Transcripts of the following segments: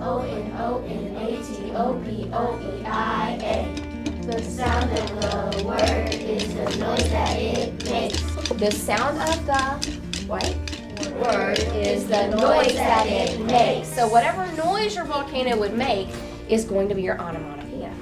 Onomatopoeia. The sound of the word is the noise that it makes. The sound of the what? Word is the noise that it makes. So whatever noise your volcano would make is going to be your onomatopoeia.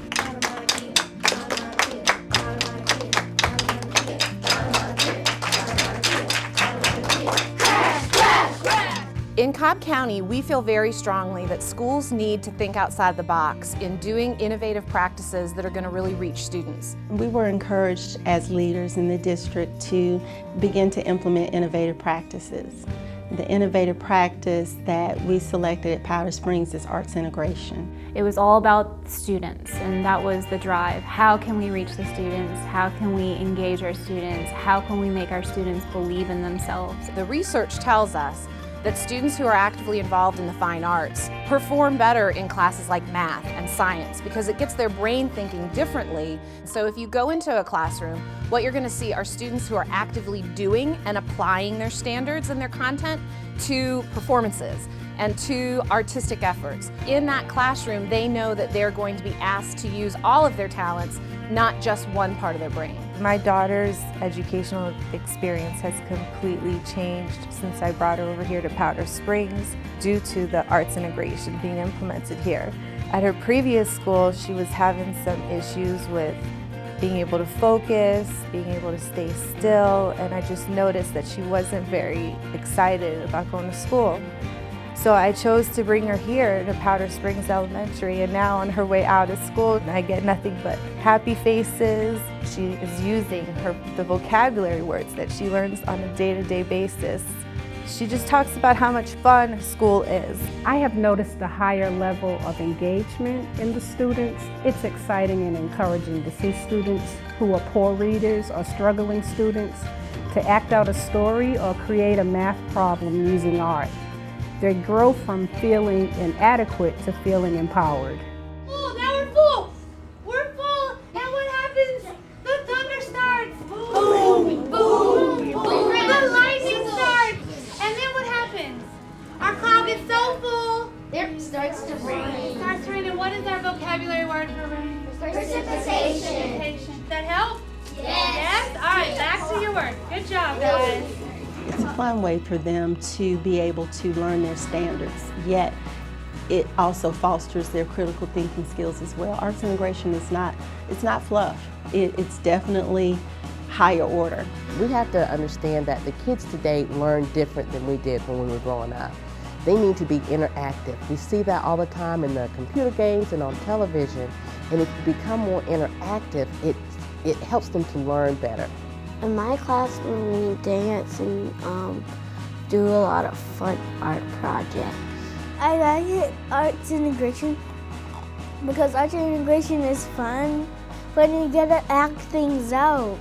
In Cobb County, we feel very strongly that schools need to think outside the box in doing innovative practices that are going to really reach students. We were encouraged as leaders in the district to begin to implement innovative practices. The innovative practice that we selected at Powder Springs is arts integration. It was all about students, and that was the drive. How can we reach the students? How can we engage our students? How can we make our students believe in themselves? The research tells us that students who are actively involved in the fine arts perform better in classes like math and science because it gets their brain thinking differently. So if you go into a classroom, what you're going to see are students who are actively doing and applying their standards and their content to performances and to artistic efforts. In that classroom, they know that they're going to be asked to use all of their talents, not just one part of their brain. My daughter's educational experience has completely changed since I brought her over here to Powder Springs due to the arts integration being implemented here. At her previous school, she was having some issues with being able to focus, being able to stay still, and I just noticed that she wasn't very excited about going to school. So I chose to bring her here to Powder Springs Elementary, and now on her way out of school, I get nothing but happy faces. She is using the vocabulary words that she learns on a day-to-day basis. She just talks about how much fun school is. I have noticed a higher level of engagement in the students. It's exciting and encouraging to see students who are poor readers or struggling students to act out a story or create a math problem using art. They grow from feeling inadequate to feeling empowered. Oh, now we're full! We're full! And what happens? The thunder starts! Boom! Boom! Boom! The lightning starts! And then what happens? Our cloud gets so full. It starts to rain. It starts raining. What is our vocabulary word for rain? Precipitation. That help? Yes. Yes? All right, back to your work. Good job, guys. It's a fun way for them to be able to learn their standards, yet it also fosters their critical thinking skills as well. Arts integration is not fluff. It's definitely higher order. We have to understand that the kids today learn different than we did when we were growing up. They need to be interactive. We see that all the time in the computer games and on television, and if you become more interactive, it helps them to learn better. In my classroom, we dance and do a lot of fun art projects. I like it, arts integration, because arts integration is fun, but you get to act things out.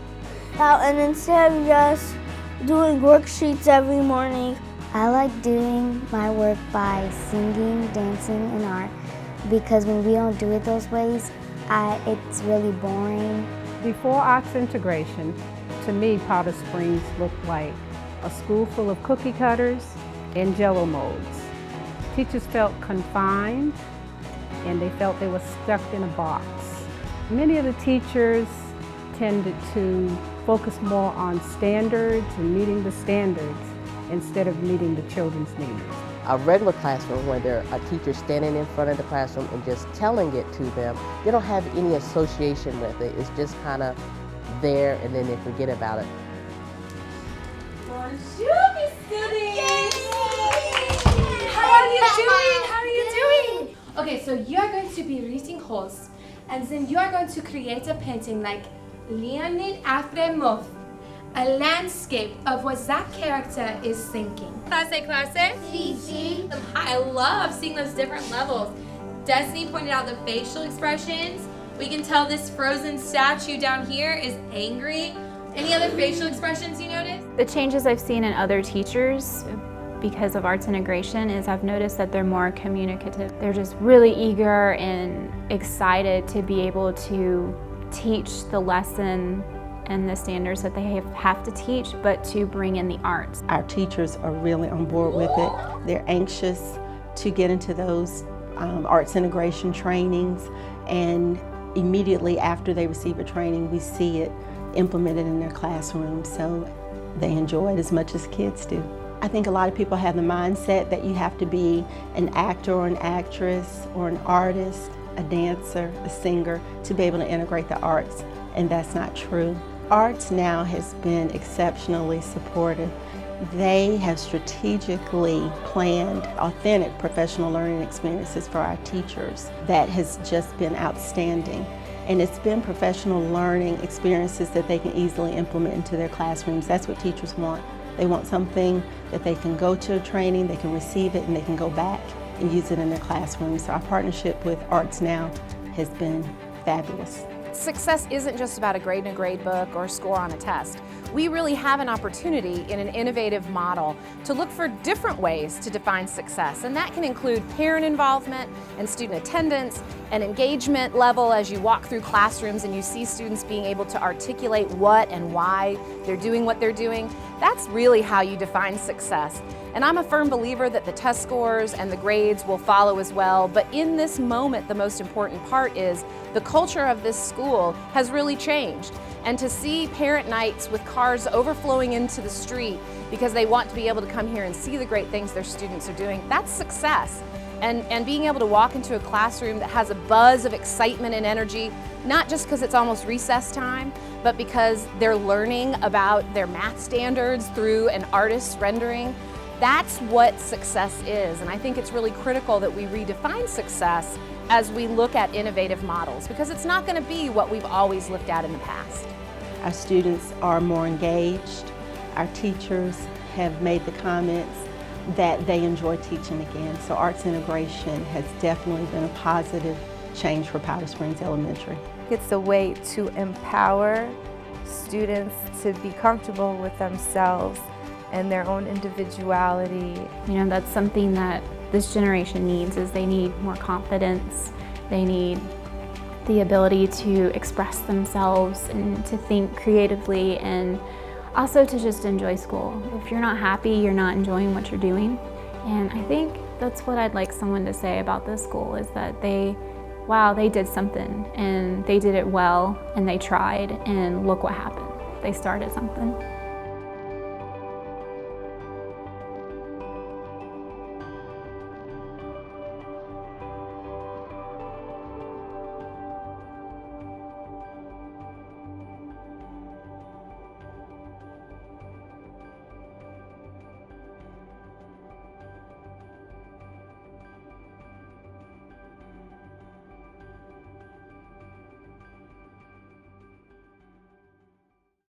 And instead of just doing worksheets every morning. I like doing my work by singing, dancing, and art, because when we don't do it those ways, it's really boring. Before arts integration, to me, Powder Springs looked like a school full of cookie cutters and jello molds. Teachers felt confined and they felt they were stuck in a box. Many of the teachers tended to focus more on standards and meeting the standards instead of meeting the children's needs. A regular classroom where there are teachers standing in front of the classroom and just telling it to them, they don't have any association with it. It's just kind of there and then they forget about it. Bonjour, Miss Students! How are you doing? How are you doing? Okay, so you are going to be reading holes, and then you are going to create a painting like Leonid Afremov, a landscape of what that character is thinking. Classe? Gigi. I love seeing those different levels. Destiny pointed out the facial expressions. We can tell this frozen statue down here is angry. Any other facial expressions you noticed? The changes I've seen in other teachers because of arts integration is I've noticed that they're more communicative. They're just really eager and excited to be able to teach the lesson and the standards that they have to teach, but to bring in the arts. Our teachers are really on board with it. They're anxious to get into those arts integration trainings, and immediately after they receive a training, we see it implemented in their classroom, so they enjoy it as much as kids do. I think a lot of people have the mindset that you have to be an actor or an actress or an artist, a dancer, a singer to be able to integrate the arts, and that's not true. Arts Now has been exceptionally supportive. They have strategically planned authentic professional learning experiences for our teachers that has just been outstanding. And it's been professional learning experiences that they can easily implement into their classrooms. That's what teachers want. They want something that they can go to a training, they can receive it, and they can go back and use it in their classrooms. So our partnership with Arts Now has been fabulous. Success isn't just about a grade in a grade book or a score on a test. We really have an opportunity in an innovative model to look for different ways to define success, and that can include parent involvement and student attendance and engagement level as you walk through classrooms and you see students being able to articulate what and why they're doing what they're doing. That's really how you define success. And I'm a firm believer that the test scores and the grades will follow as well, but in this moment, the most important part is the culture of this school has really changed. And to see parent nights with cars overflowing into the street because they want to be able to come here and see the great things their students are doing, that's success. And being able to walk into a classroom that has a buzz of excitement and energy, not just because it's almost recess time, but because they're learning about their math standards through an artist's rendering. That's what success is, and I think it's really critical that we redefine success as we look at innovative models, because it's not going to be what we've always looked at in the past. Our students are more engaged. Our teachers have made the comments that they enjoy teaching again. So arts integration has definitely been a positive change for Powder Springs Elementary. It's a way to empower students to be comfortable with themselves and their own individuality. You know, that's something that this generation needs, is they need more confidence. They need the ability to express themselves and to think creatively, and also to just enjoy school. If you're not happy, you're not enjoying what you're doing. And I think that's what I'd like someone to say about this school, is that they did something and they did it well and they tried, and look what happened. They started something.